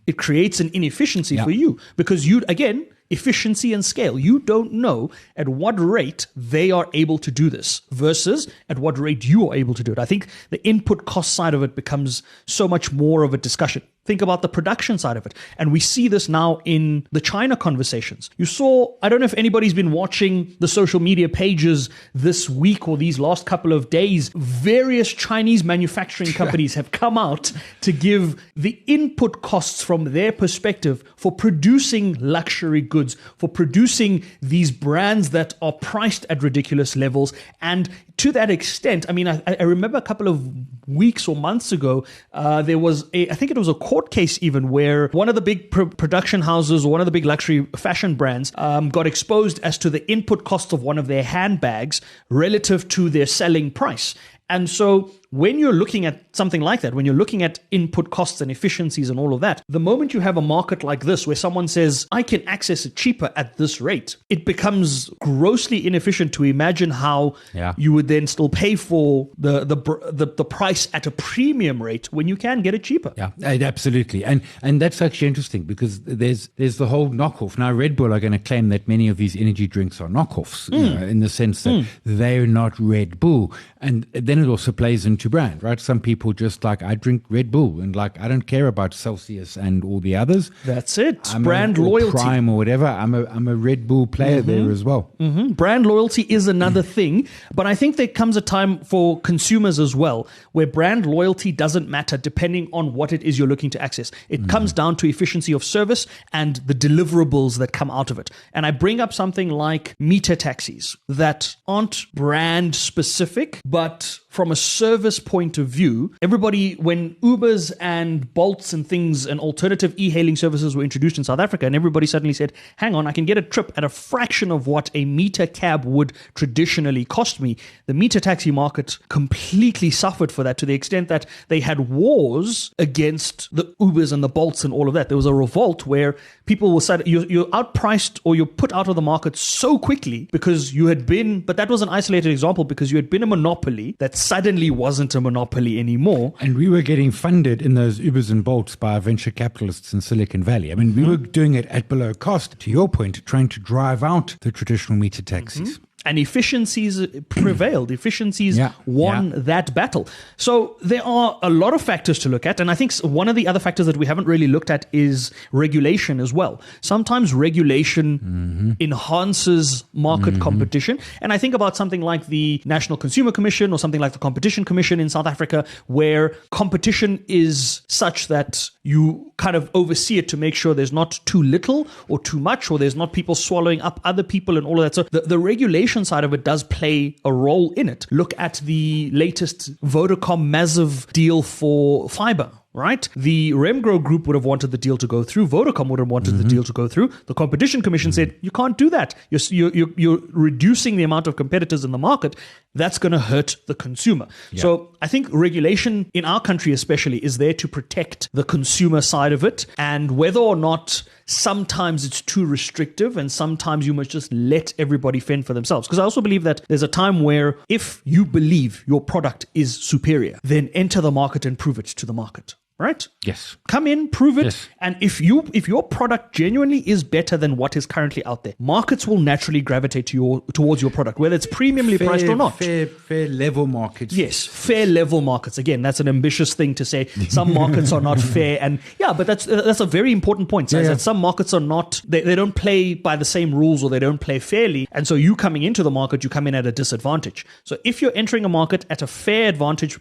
It creates an inefficiency for you, because again, efficiency and scale. You don't know at what rate they are able to do this versus at what rate you are able to do it. I think the input cost side of it becomes so much more of a discussion. Think about the production side of it. And we see this now in the China conversations. You saw, I don't know if anybody's been watching the social media pages this week or these last couple of days, various Chinese manufacturing companies have come out to give the input costs from their perspective for producing luxury goods, for producing these brands that are priced at ridiculous levels. And to that extent, I mean, I remember a couple of weeks or months ago, there was I think it was a court case even, where one of the big production houses or one of the big luxury fashion brands got exposed as to the input cost of one of their handbags relative to their selling price. And so when you're looking at something like that, when you're looking at input costs and efficiencies and all of that, the moment you have a market like this where someone says, I can access it cheaper at this rate, it becomes grossly inefficient to imagine how you would then still pay for the price at a premium rate when you can get it cheaper. Yeah, absolutely. And that's actually interesting, because there's the whole knockoff. Now, Red Bull are going to claim that many of these energy drinks are knockoffs, in the sense that they're not Red Bull. And then it also plays into brand, right? Some people just like, I drink Red Bull and like, I don't care about Celsius and all the others. That's it. Brand loyalty. Prime or whatever. I'm a Red Bull player there as well. Brand loyalty is another thing, but I think there comes a time for consumers as well where brand loyalty doesn't matter depending on what it is you're looking to access. It comes down to efficiency of service and the deliverables that come out of it. And I bring up something like meter taxis that aren't brand specific, but from a service point of view, everybody, when Ubers and Bolts and things and alternative e-hailing services were introduced in South Africa, and everybody suddenly said, hang on, I can get a trip at a fraction of what a meter cab would traditionally cost me. The meter taxi market completely suffered for that, to the extent that they had wars against the Ubers and the Bolts and all of that. There was a revolt where people were said, you're outpriced or you're put out of the market so quickly because you had been, but that was an isolated example, because you had been a monopoly that suddenly wasn't a monopoly anymore. And we were getting funded in those Ubers and Bolts by venture capitalists in Silicon Valley. I mean, we were doing it at below cost, to your point, trying to drive out the traditional meter taxis. And efficiencies prevailed. Efficiencies won that battle. So there are a lot of factors to look at. And I think one of the other factors that we haven't really looked at is regulation as well. Sometimes regulation enhances market competition. And I think about something like the National Consumer Commission or something like the Competition Commission in South Africa, where competition is such that you kind of oversee it to make sure there's not too little or too much, or there's not people swallowing up other people and all of that. So the regulation side of it does play a role in it. Look at the latest Vodacom massive deal for fiber. Right? The Remgro group would have wanted the deal to go through. Vodacom would have wanted the deal to go through. The Competition Commission said, you can't do that. You're reducing the amount of competitors in the market. That's going to hurt the consumer. Yeah. So I think regulation in our country especially is there to protect the consumer side of it. And whether or not sometimes it's too restrictive and sometimes you must just let everybody fend for themselves. Because I also believe that there's a time where if you believe your product is superior, then enter the market and prove it to the market. Right? Yes. Come in, prove it. Yes. And if your product genuinely is better than what is currently out there, markets will naturally gravitate towards your product, whether it's premiumly priced or not. Fair level markets. Yes, fair level markets. Again, that's an ambitious thing to say. Some markets are not fair. And but that's a very important point. So that some markets are not, they don't play by the same rules or they don't play fairly. And so you coming into the market, you come in at a disadvantage. So if you're entering a market at a fair vantage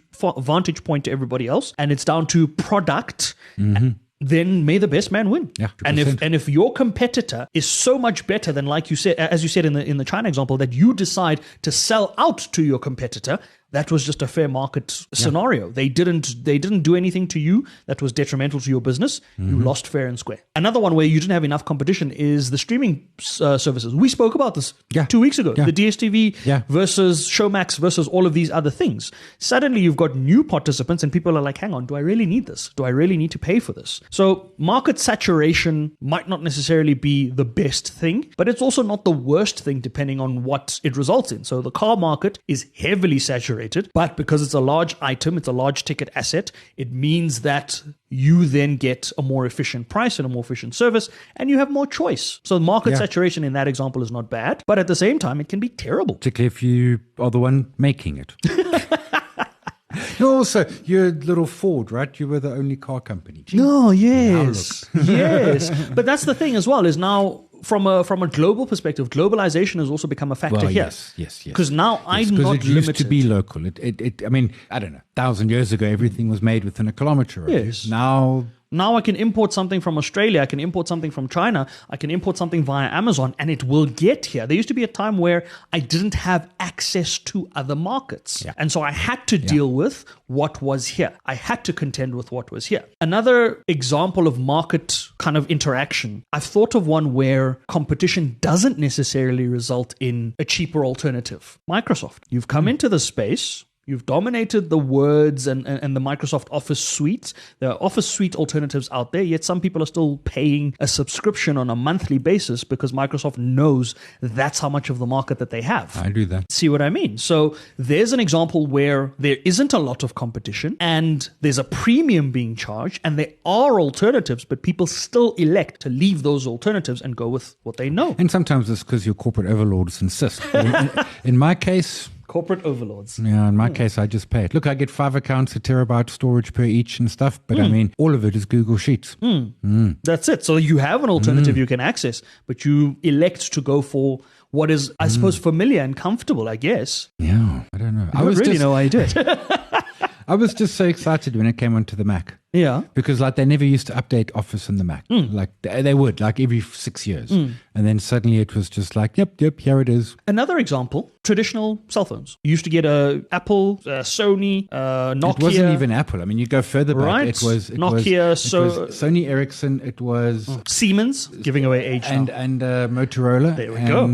point to everybody else, and it's down to product, then may the best man win. Yeah, and if your competitor is so much better than, like you said, as you said in the China example, that you decide to sell out to your competitor, that was just a fair market scenario. They didn't do anything to you that was detrimental to your business. You lost fair and square. Another one where you didn't have enough competition is the streaming services. We spoke about this 2 weeks ago. The DSTV versus Showmax versus all of these other things. Suddenly you've got new participants and people are like, hang on, do I really need this? Do I really need to pay for this? So market saturation might not necessarily be the best thing, but it's also not the worst thing depending on what it results in. So the car market is heavily saturated. But because it's a large item, it's a large ticket asset, it means that you then get a more efficient price and a more efficient service, and you have more choice. So market saturation in that example is not bad, but at the same time, it can be terrible. Particularly if you are the one making it. Also, you're little Ford, right? You were the only car company. Gee. No, yes. Yes. But that's the thing as well, is now from a global perspective, globalization has also become a factor here. Yes. Because now I'm not limited. Because it used to be local. I mean, I don't know, 1,000 years ago, everything was made within a kilometer. Yes. Now I can import something from Australia, I can import something from China, I can import something via Amazon, and it will get here. There used to be a time where I didn't have access to other markets. Yeah. And so I had to deal with what was here. I had to contend with what was here. Another example of market kind of interaction, I've thought of one where competition doesn't necessarily result in a cheaper alternative. Microsoft. You've come into the space. You've dominated the words and the Microsoft Office suites. There are Office suite alternatives out there, yet some people are still paying a subscription on a monthly basis because Microsoft knows that's how much of the market that they have. I do that. See what I mean? So there's an example where there isn't a lot of competition and there's a premium being charged and there are alternatives, but people still elect to leave those alternatives and go with what they know. And sometimes it's because your corporate overlords insist. In my case... Corporate overlords. Yeah, in my case, I just pay it. Look, I get 5 accounts, a terabyte storage per each and stuff, but I mean, all of it is Google Sheets. That's it. So you have an alternative you can access, but you elect to go for what is, I suppose, familiar and comfortable, I guess. Yeah, I don't know. I don't really know why you do it. I was just so excited when it came onto the Mac. Yeah. Because they never used to update Office on the Mac. Like they would, like every 6 years. And then suddenly it was just like, yep, here it is. Another example, traditional cell phones. You used to get a Apple, Sony, Nokia. It wasn't even Apple. I mean, you go further back. Right. It was Nokia, was Sony Ericsson. It was Siemens, giving away age now. And Motorola. There we go.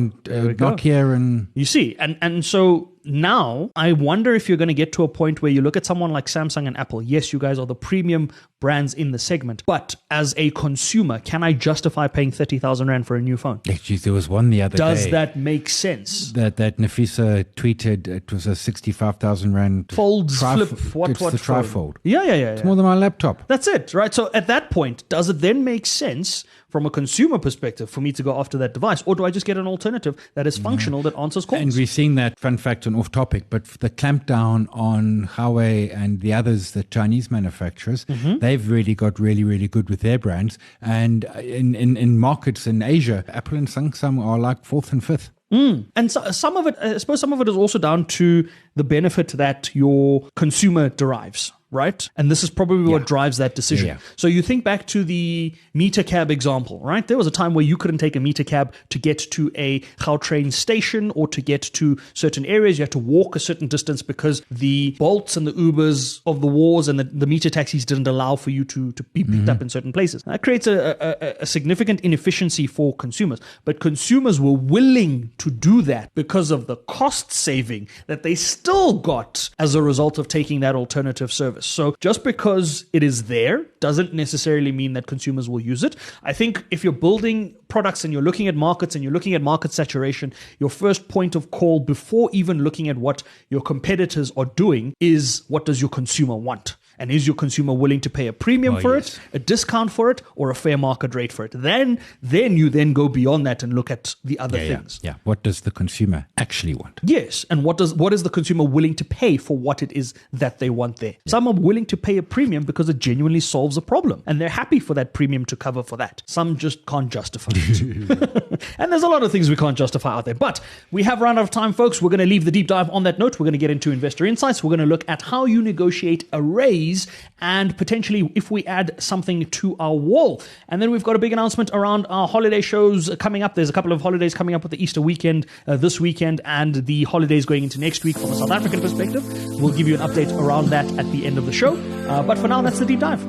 Nokia and... You see, and so now I wonder if you're going to get to a point where you look at someone like Samsung and Apple. Yes, you guys are the premium brands in the segment. But as a consumer, can I justify paying 30,000 Rand for a new phone? Actually, there was one the other day. Does that make sense? That Nafisa tweeted it was a 65,000 Rand Folds, flip, what the trifold. Yeah. It's more than my laptop. That's it, right? So at that point, does it then make sense from a consumer perspective for me to go after that device? Or do I just get an alternative that is functional, that answers calls? And we're seeing that, fun fact and off topic, but the clampdown on Huawei and the others, the Chinese manufacturers, they've really got really good with their brands. And in markets in Asia, Apple and Samsung are like 4th and 5th. And so, some of it, I suppose some of it is also down to the benefit that your consumer derives, right? And this is probably what drives that decision. Yeah. So you think back to the meter cab example, right? There was a time where you couldn't take a meter cab to get to a Gautrain station or to get to certain areas. You had to walk a certain distance because the Bolts and the Ubers of the wars and the meter taxis didn't allow for you to be picked up in certain places. That creates a significant inefficiency for consumers. But consumers were willing to do that because of the cost saving that they still got as a result of taking that alternative service. So just because it is there doesn't necessarily mean that consumers will use it. I think if you're building products and you're looking at markets and you're looking at market saturation, your first point of call before even looking at what your competitors are doing is, what does your consumer want? And is your consumer willing to pay a premium for it, a discount for it, or a fair market rate for it? Then you then go beyond that and look at the other things. Yeah. What does the consumer actually want? Yes. And what is the consumer willing to pay for what it is that they want there? Yeah. Some are willing to pay a premium because it genuinely solves a problem. And they're happy for that premium to cover for that. Some just can't justify it. And there's a lot of things we can't justify out there. But we have run out of time, folks. We're going to leave the deep dive on that note. We're going to get into investor insights. We're going to look at how you negotiate a raise and potentially if we add something to our wall. And then we've got a big announcement around our holiday shows coming up. There's a couple of holidays coming up with the Easter weekend this weekend and the holidays going into next week from a South African perspective. We'll give you an update around that at the end of the show. But for now, that's the deep dive.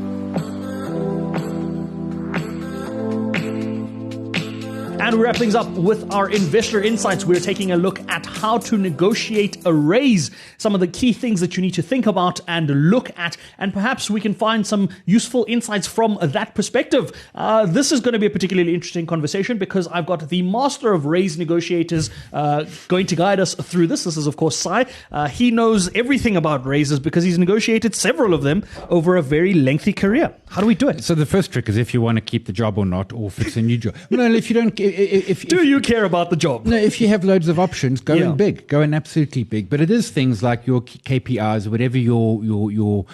And we wrap things up with our investor insights. We're taking a look at how to negotiate a raise, some of the key things that you need to think about and look at, and perhaps we can find some useful insights from that perspective. This is going to be a particularly interesting conversation because I've got the master of raise negotiators going to guide us through this. This is, of course, Sai. He knows everything about raises because he's negotiated several of them over a very lengthy career. How do we do it? So the first trick is if you want to keep the job or not, or if it's a new job. No, if you don't... Do you care about the job? No, if you have loads of options, go in big, go in absolutely big. But it is things like your KPIs, whatever your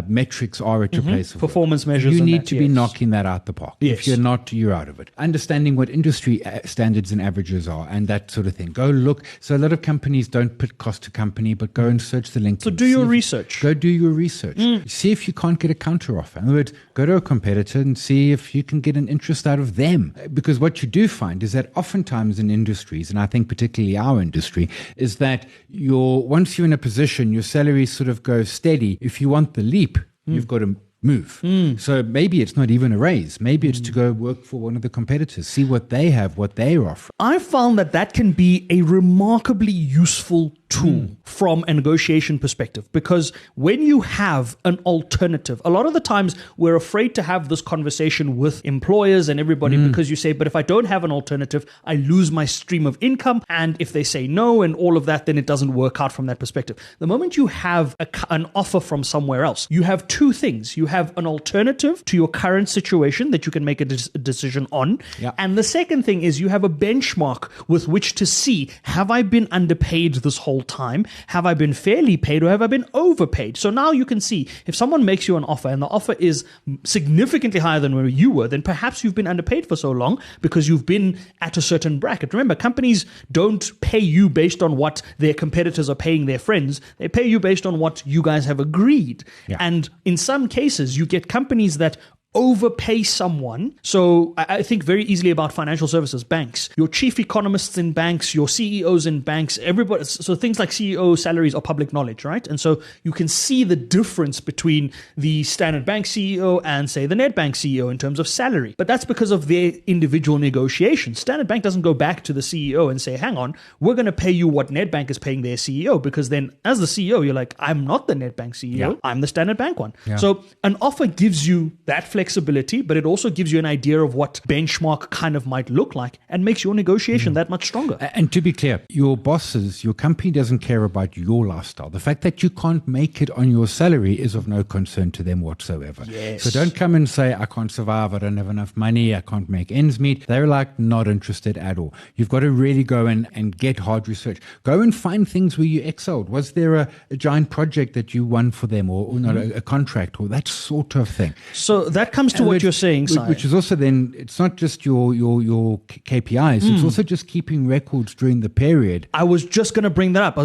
metrics are at your place of performance work. measures. You need to be knocking that out the park. Yes. If you're not, you're out of it. Understanding what industry standards and averages are and that sort of thing. Go look. So a lot of companies don't put cost to company, but go and search the link. So do your research. Go do your research. See if you can't get a counter offer. In other words, go to a competitor and see if you can get an interest out of them. Because what you do find is that oftentimes in industries, and I think particularly our industry, is that once you're in a position, your salary sort of goes steady. If you want the leap, you've got to move. So maybe it's not even a raise. Maybe it's to go work for one of the competitors, see what they have, what they're offering. I found that can be a remarkably useful tool from a negotiation perspective, because when you have an alternative, a lot of the times we're afraid to have this conversation with employers and everybody because you say, but if I don't have an alternative, I lose my stream of income. And if they say no and all of that, then it doesn't work out from that perspective. The moment you have an offer from somewhere else, you have two things. You have an alternative to your current situation that you can make a decision on. Yeah. And the second thing is you have a benchmark with which to see, have I been underpaid this whole time? Have I been fairly paid or have I been overpaid? So now you can see if someone makes you an offer and the offer is significantly higher than where you were, then perhaps you've been underpaid for so long because you've been at a certain bracket. Remember, companies don't pay you based on what their competitors are paying their friends. They pay you based on what you guys have agreed. Yeah. And in some cases, you get companies that overpay someone. So I think very easily about financial services, banks, your chief economists in banks, your CEOs in banks, everybody. So things like CEO salaries are public knowledge, right? And so you can see the difference between the Standard Bank CEO and, say, the Nedbank CEO in terms of salary. But that's because of their individual negotiations. Standard Bank doesn't go back to the CEO and say, hang on, we're going to pay you what Nedbank is paying their CEO, because then as the CEO, you're like, I'm not the Nedbank CEO, I'm the Standard Bank one. So an offer gives you that flexibility, but it also gives you an idea of what benchmark kind of might look like and makes your negotiation that much stronger. And to be clear, your bosses, your company doesn't care about your lifestyle. The fact that you can't make it on your salary is of no concern to them whatsoever. Yes. So don't come and say, I can't survive, I don't have enough money, I can't make ends meet. They're like not interested at all. You've got to really go in and get hard research. Go and find things where you excelled. Was there a giant project that you won for them, or not a contract, or that sort of thing? So that comes to what you're saying, Si. Which is also then, it's not just your KPIs, it's also just keeping records during the period. I was just going to bring that up.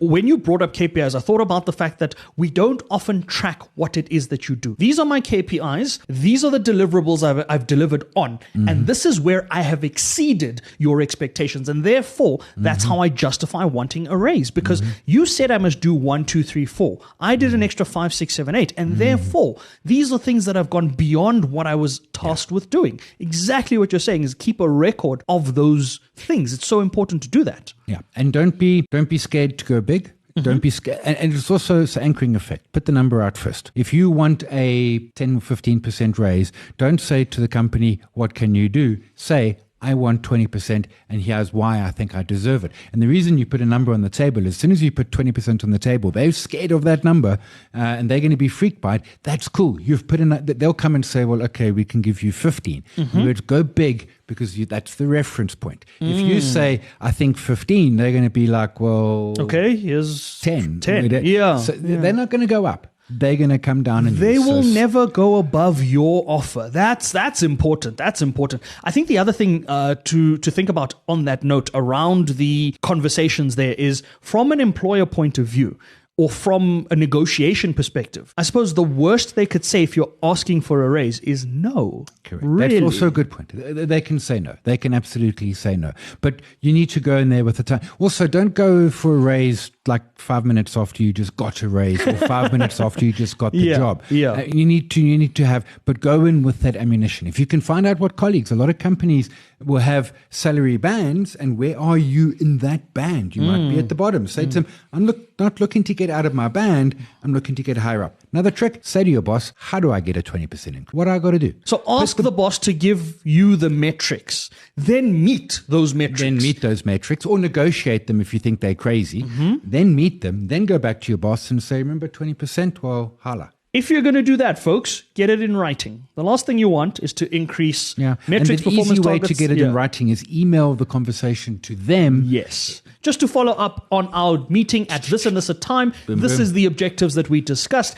When you brought up KPIs, I thought about the fact that we don't often track what it is that you do. These are my KPIs. These are the deliverables I've delivered on. And this is where I have exceeded your expectations. And therefore, that's how I justify wanting a raise. Because you said I must do 1, 2, 3, 4. I did an extra 5, 6, 7, 8. And therefore, these are things that have gone beyond what I was tasked with doing. Exactly what you're saying is keep a record of those things. It's so important to do that. Yeah. And don't be scared to go big. Don't be scared. And it's also an anchoring effect. Put the number out first. If you want a 10 or 15% raise, don't say to the company, what can you do? Say, I want 20%, and here's why I think I deserve it. And the reason you put a number on the table is as soon as you put 20% on the table, they're scared of that number, and they're going to be freaked by it. That's cool. You've put in they'll come and say, well, okay, we can give you 15. Let's go big, because that's the reference point. If you say, I think 15, they're going to be like, well, okay, here's 10. 10. Yeah. So they're not going to go up. They're going to come down and they will never go above your offer. That's important. That's important. I think the other thing to think about on that note around the conversations there is from an employer point of view, or from a negotiation perspective, I suppose the worst they could say if you're asking for a raise is no. Correct. Really? That's also a good point. They can say no. They can absolutely say no. But you need to go in there with the time. Also, don't go for a raise like 5 minutes after you just got a raise, or 5 minutes after you just got the job. Yeah. You need to have, but go in with that ammunition. If you can find out what colleagues, a lot of companies will have salary bands, and where are you in that band? You might be at the bottom. Say to them, I'm not looking to get out of my band, I'm looking to get higher up. Another trick, say to your boss, how do I get a 20% increase? What do I got to do? So ask the boss to give you the metrics, then meet those metrics. Or negotiate them if you think they're crazy. Then meet them, then go back to your boss and say, remember 20%? Well, holla. If you're going to do that, folks, get it in writing. The last thing you want is to increase metrics, and the performance easy way targets. to get it in writing is email the conversation to them. Yes. Just to follow up on our meeting at this and this time, this is the objectives that we discussed.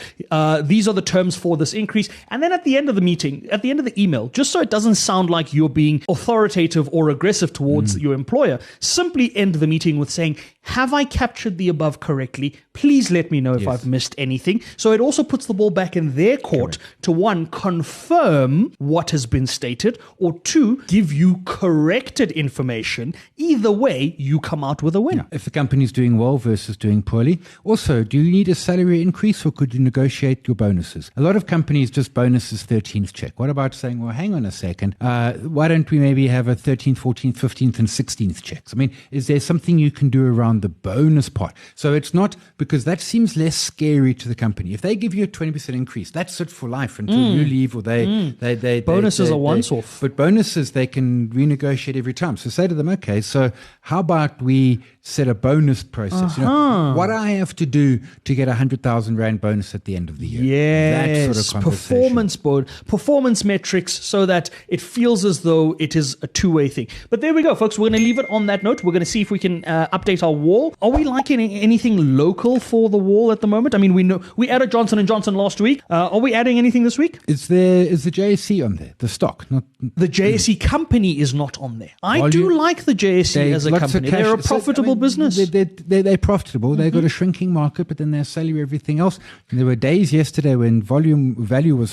These are the terms for this increase. And then at the end of the meeting, at the end of the email, just so it doesn't sound like you're being authoritative or aggressive towards your employer, simply end the meeting with saying, have I captured the above correctly? Please let me know if I've missed anything. So it also puts the ball back in their court to, one, confirm what has been stated, or two, give you corrected information. Either way, you come out with a win. Yeah. If the company's doing well versus doing poorly. Also, do you need a salary increase, or could you negotiate your bonuses? A lot of companies just bonuses 13th check. What about saying, well, hang on a second, why don't we maybe have a 13th, 14th, 15th, and 16th checks? I mean, is there something you can do around the bonus part? So it's not, because that seems less scary to the company. If they give you a 20% increase, that's it for life until you leave, or they bonuses are once off. But bonuses, they can renegotiate every time. So say to them, okay, so how about we set a bonus process? You know, what I have to do to get 100,000 Rand bonus at the end of the year. Yes, that sort of conversation. Performance metrics, so that it feels as though it is a two-way thing. But there we go, folks. We're going to leave it on that note. We're going to see if we can update our wall. Are we liking anything local for the wall at the moment? I mean, we know we added Johnson & Johnson last week. Are we adding anything this week? Is the JSE on there? The stock? Not the JSE company is not on there. I do like the JSE as a company. They're a profitable business. They're profitable. They've got a shrinking market, but then their salary, everything else. And there were days yesterday when value was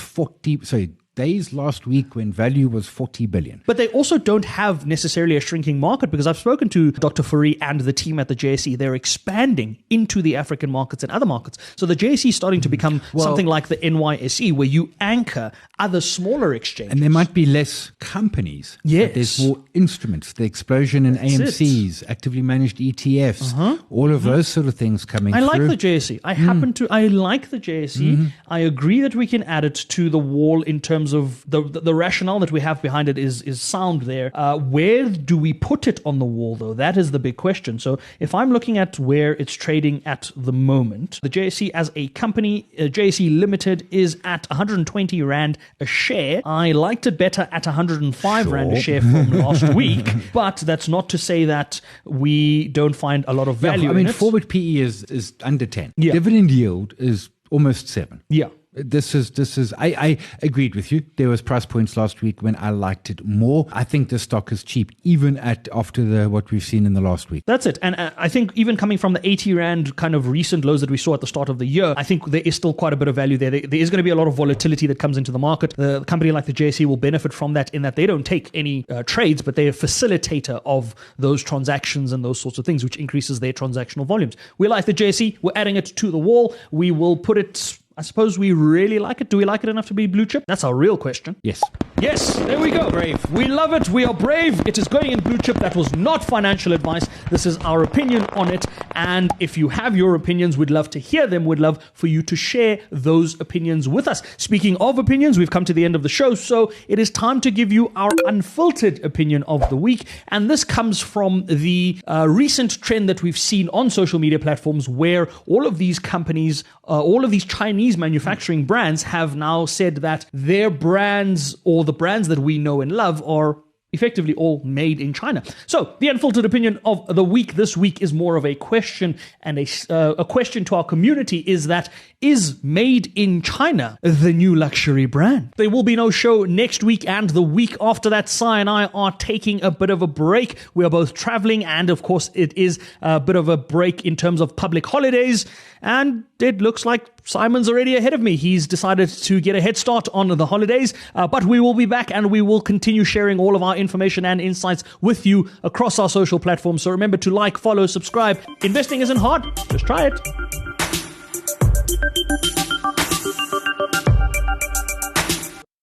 days last week when value was 40 billion. But they also don't have necessarily a shrinking market, because I've spoken to Dr. Fourie and the team at the JSE. They're expanding into the African markets and other markets. So the JSE is starting to become something like the NYSE, where you anchor other smaller exchanges. And there might be less companies. Yes. But there's more instruments. The explosion in AMCs, actively managed ETFs, all of those sort of things coming through. I like the JSE. I like the JSE. I agree that we can add it to the wall in terms of the rationale that we have behind it is sound there. Where do we put it on the wall, though? That is the big question. So if I'm looking at where it's trading at the moment, the JSE as a company, JSE Limited, is at 120 Rand a share. I liked it better at 105 Rand a share from last week, but that's not to say that we don't find a lot of value in it. Forward PE is under 10. Yeah. Dividend yield is almost 7. Yeah. This is. I agreed with you. There was price points last week when I liked it more. I think the stock is cheap, even after what we've seen in the last week. That's it. And I think even coming from the 80 Rand kind of recent lows that we saw at the start of the year, I think there is still quite a bit of value there. There is going to be a lot of volatility that comes into the market. The company like the JSE will benefit from that, in that they don't take any trades, but they're a facilitator of those transactions and those sorts of things, which increases their transactional volumes. We like the JSE. We're adding it to the wall. We will put it... I suppose we really like it. Do we like it enough to be blue chip? That's our real question. Yes. Yes, there we go. Brave. We love it. We are brave. It is going in blue chip. That was not financial advice. This is our opinion on it. And if you have your opinions, we'd love to hear them. We'd love for you to share those opinions with us. Speaking of opinions, we've come to the end of the show. So it is time to give you our unfiltered opinion of the week. And this comes from the recent trend that we've seen on social media platforms, where all of these companies, all of these Chinese manufacturing brands have now said that their brands, or the brands that we know and love, are effectively all made in China. So the unfiltered opinion of the week this week is more of a question, and a question to our community is that, is made in China the new luxury brand? There will be no show next week, and the week after that, Sai and I are taking a bit of a break. We are both traveling, and of course it is a bit of a break in terms of public holidays, and it looks like Simon's already ahead of me. He's decided to get a head start on the holidays, but we will be back, and we will continue sharing all of our information and insights with you across our social platforms. So remember to like, follow, subscribe. Investing isn't hard. Just try it.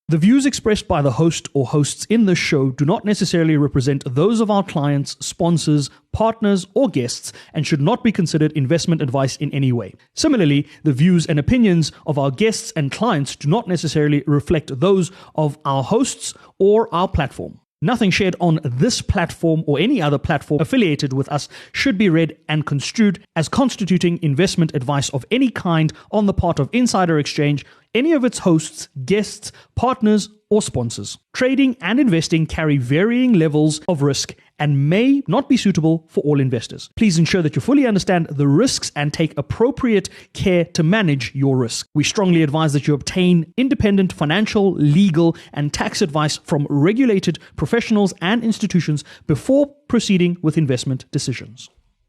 The views expressed by the host or hosts in this show do not necessarily represent those of our clients, sponsors, partners, or guests, and should not be considered investment advice in any way. Similarly, the views and opinions of our guests and clients do not necessarily reflect those of our hosts or our platform. Nothing shared on this platform or any other platform affiliated with us should be read and construed as constituting investment advice of any kind on the part of Insider Exchange, any of its hosts, guests, partners, or sponsors. Trading and investing carry varying levels of risk and may not be suitable for all investors. Please ensure that you fully understand the risks and take appropriate care to manage your risk. We strongly advise that you obtain independent financial, legal, and tax advice from regulated professionals and institutions before proceeding with investment decisions.